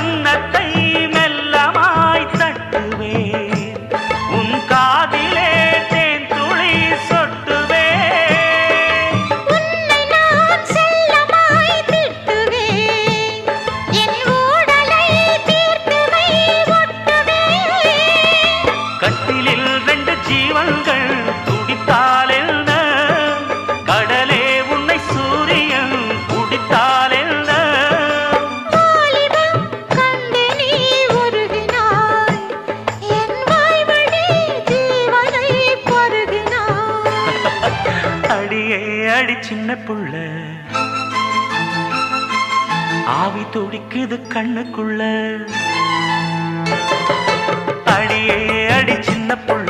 கன்னத்தை மெல்லமாய் தட்டுவேன் உன் காதிலே தேன் துளி சொட்டுவேன் உன்னை நான் செல்லமாய் திட்டுவேன் என் ஊடலை தீர்த்துவை ஒட்டுவேன் கட்டிலில் 2 ஜீவன்கள் துடித்தால் என்ன கடலே உன்னை சூரியன் குடித்தால் என்ன வாலிபம் கண்டு நீ உருகினாய் என் வாய்வழி ஜீவனை பருகினாய் அடியே அடி சின்ன புள்ள ஆவி துடிக்குது கண்ணுக்குள்ள அடியே அடி சின்ன புள்ள